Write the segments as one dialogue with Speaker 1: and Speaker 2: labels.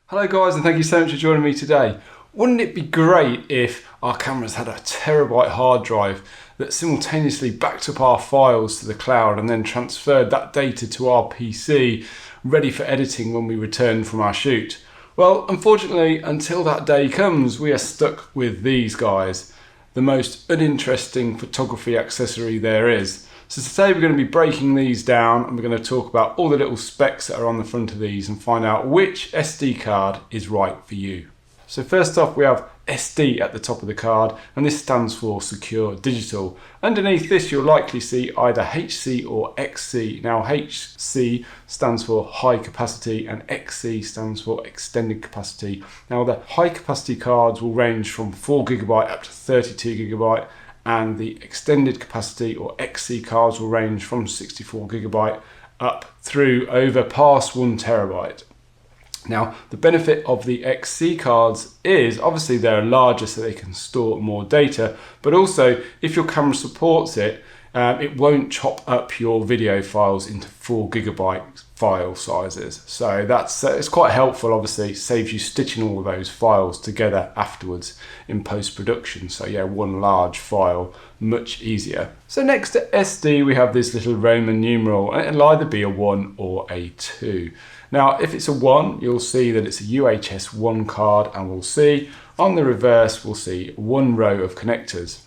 Speaker 1: Hello guys, and thank you so much for joining me today. Wouldn't it be great if our cameras had a terabyte hard drive that simultaneously backed up our files to the cloud and then transferred that data to our PC ready for editing when we return from our shoot? Well, unfortunately, until that day comes, we are stuck with these guys, the most uninteresting photography accessory there is. So today we're going to be breaking these down and we're going to talk about all the little specs that are on the front of these and find out which SD card is right for you. So first off, we have SD at the top of the card, and this stands for Secure Digital. Underneath this you'll likely see either HC or XC. Now HC stands for high capacity and XC stands for extended capacity. Now the high capacity cards will range from 4GB up to 32GB, and the extended capacity or XC cards will range from 64GB up through over past 1TB. Now, the benefit of the XC cards is obviously they're larger so they can store more data, but also if your camera supports it, it won't chop up your video files into 4GB file sizes. So it's quite helpful. Obviously, it saves you stitching all of those files together afterwards in post-production. So yeah, one large file, much easier. So next to SD, we have this little Roman numeral, and it'll either be a 1 or a 2. Now, if it's a 1, you'll see that it's a UHS 1 card, and we'll see on the reverse, we'll see one row of connectors.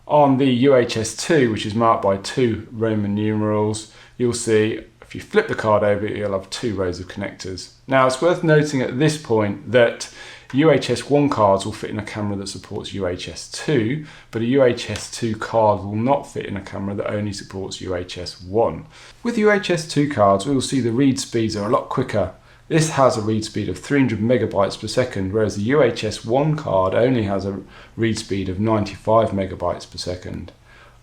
Speaker 1: On the UHS 2, which is marked by 2 Roman numerals, you'll see if you flip the card over, you'll have 2 rows of connectors. Now, it's worth noting at this point that UHS 1 cards will fit in a camera that supports UHS 2, but a UHS 2 card will not fit in a camera that only supports UHS 1. With UHS 2 cards, we will see the read speeds are a lot quicker. This has a read speed of 300 megabytes per second, whereas the UHS 1 card only has a read speed of 95 megabytes per second.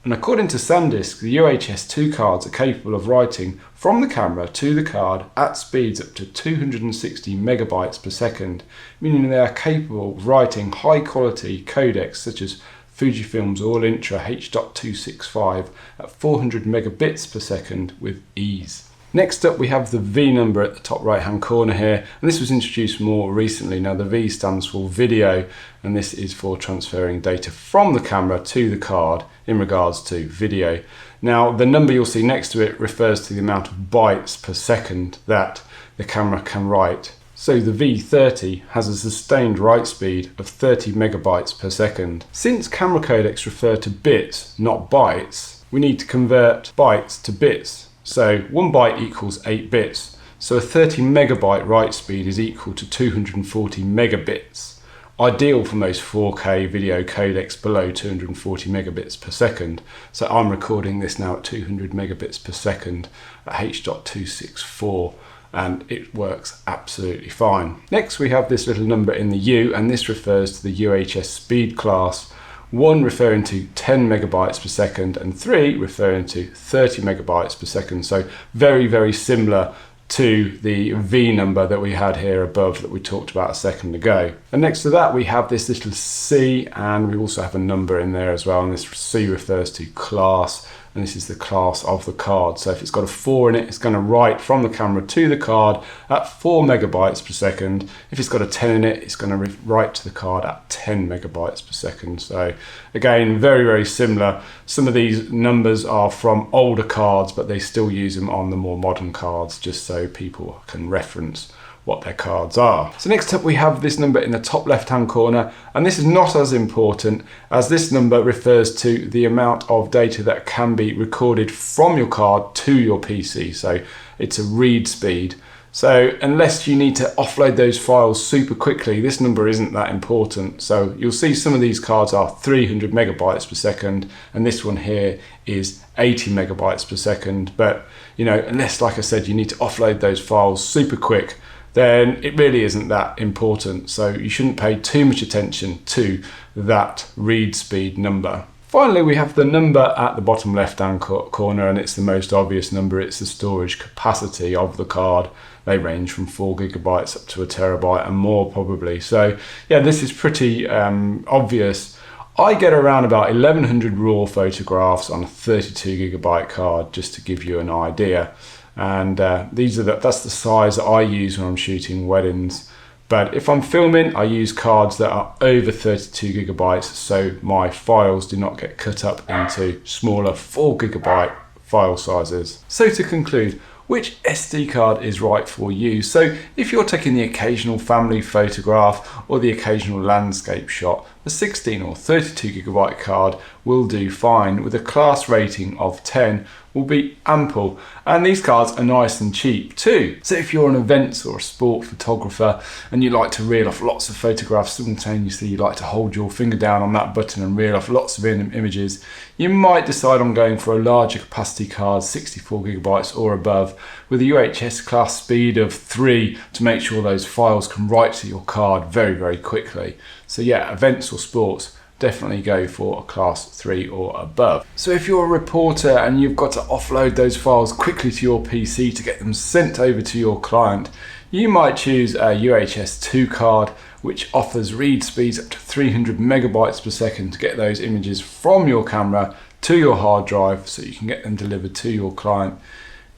Speaker 1: And according to SanDisk, the UHS 2 cards are capable of writing from the camera to the card at speeds up to 260 megabytes per second, meaning they are capable of writing high quality codecs such as Fujifilm's All Intra H.265 at 400 megabits per second with ease. Next up, we have the V number at the top right hand corner here, and this was introduced more recently. Now the V stands for video, and this is for transferring data from the camera to the card in regards to video. Now the number you'll see next to it refers to the amount of bytes per second that the camera can write. So the V30 has a sustained write speed of 30 megabytes per second. Since camera codecs refer to bits, not bytes, we need to convert bytes to bits. So 1 byte equals 8 bits. So a 30 megabyte write speed is equal to 240 megabits. Ideal for most 4K video codecs below 240 megabits per second. So I'm recording this now at 200 megabits per second at H.264. and it works absolutely fine. Next we have this little number in the U, and this refers to the UHS speed class. 1 referring to 10 megabytes per second and 3 referring to 30 megabytes per second. So very, very similar to the V number that we had here above that we talked about a second ago. And next to that we have this little C, and we also have a number in there as well, and this C refers to class, and this is the class of the card. So if it's got a 4 in it, it's going to write from the camera to the card at 4 megabytes per second. If it's got a 10 in it, it's going to write to the card at 10 megabytes per second. So again, very, very similar. Some of these numbers are from older cards, but they still use them on the more modern cards just so people can reference what their cards are. So next up we have this number in the top left hand corner, and this is not as important as this number refers to the amount of data that can be recorded from your card to your PC. So it's a read speed. So unless you need to offload those files super quickly, this number isn't that important. So you'll see some of these cards are 300 megabytes per second, and this one here is 80 megabytes per second. But you know, unless, like I said, you need to offload those files super quick, then it really isn't that important. So you shouldn't pay too much attention to that read speed number. Finally, we have the number at the bottom left hand corner, and it's the most obvious number. It's the storage capacity of the card. They range from 4 gigabytes up to 1 terabyte and more probably. So yeah, this is pretty obvious. I get around about 1100 raw photographs on a 32 gigabyte card, just to give you an idea. and that's the size that I use when I'm shooting weddings. But if I'm filming, I use cards that are over 32 gigabytes, so my files do not get cut up into smaller 4 gigabyte file sizes. So to conclude, which SD card is right for you? So if you're taking the occasional family photograph or the occasional landscape shot, the 16 or 32 gigabyte card will do fine, with a class rating of 10 will be ample. And these cards are nice and cheap too. So if you're an events or a sport photographer and you like to reel off lots of photographs simultaneously, you like to hold your finger down on that button and reel off lots of images, you might decide on going for a larger capacity card, 64 gigabytes or above, with a UHS class speed of 3 to make sure those files can write to your card very, very quickly. So yeah, events or sports, definitely go for a class 3 or above. So if you're a reporter and you've got to offload those files quickly to your PC to get them sent over to your client, you might choose a UHS 2 card, which offers read speeds up to 300 megabytes per second to get those images from your camera to your hard drive so you can get them delivered to your client.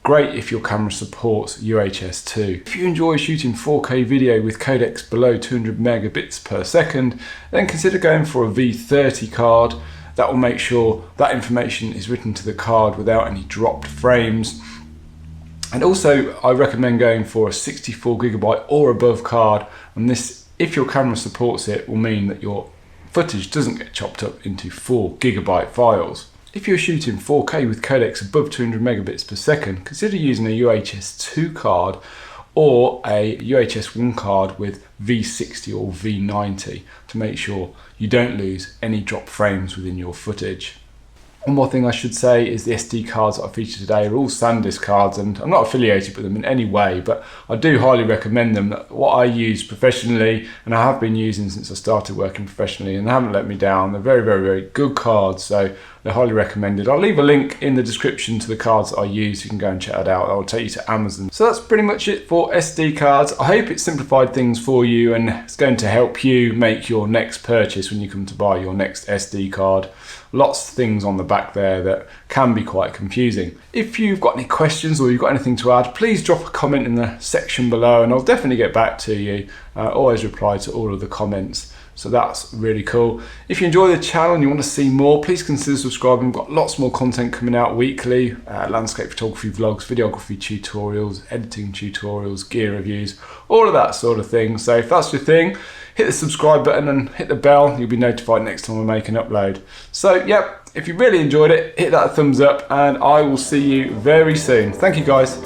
Speaker 1: Great if your camera supports UHS 2. If you enjoy shooting 4K video with codecs below 200 megabits per second, then consider going for a V30 card. That will make sure that information is written to the card without any dropped frames. And also, I recommend going for a 64 gigabyte or above card, and this, if your camera supports it, will mean that your footage doesn't get chopped up into 4 gigabyte files. If you're shooting 4K with codecs above 200 megabits per second, consider using a UHS 2 card or a UHS 1 card with V60 or V90 to make sure you don't lose any drop frames within your footage. One more thing I should say is the SD cards that I featured today are all SanDisk cards, and I'm not affiliated with them in any way, but I do highly recommend them. What I use professionally, and I have been using since I started working professionally, and they haven't let me down. They're very, very, very good cards, so they're highly recommended. I'll leave a link in the description to the cards that I use. You can go and check it out. I'll take you to Amazon. So that's pretty much it for SD cards. I hope it simplified things for you and it's going to help you make your next purchase when you come to buy your next SD card. Lots of things on the back there that can be quite confusing. If you've got any questions or you've got anything to add, please drop a comment in the section below and I'll definitely get back to you. Always reply to all of the comments. So that's really cool. If you enjoy the channel and you want to see more, please consider subscribing. We've got lots more content coming out weekly. Landscape photography vlogs, videography tutorials, editing tutorials, gear reviews, all of that sort of thing. So if that's your thing, hit the subscribe button and hit the bell. You'll be notified next time we make an upload. So yep, if you really enjoyed it, hit that thumbs up and I will see you very soon. Thank you guys.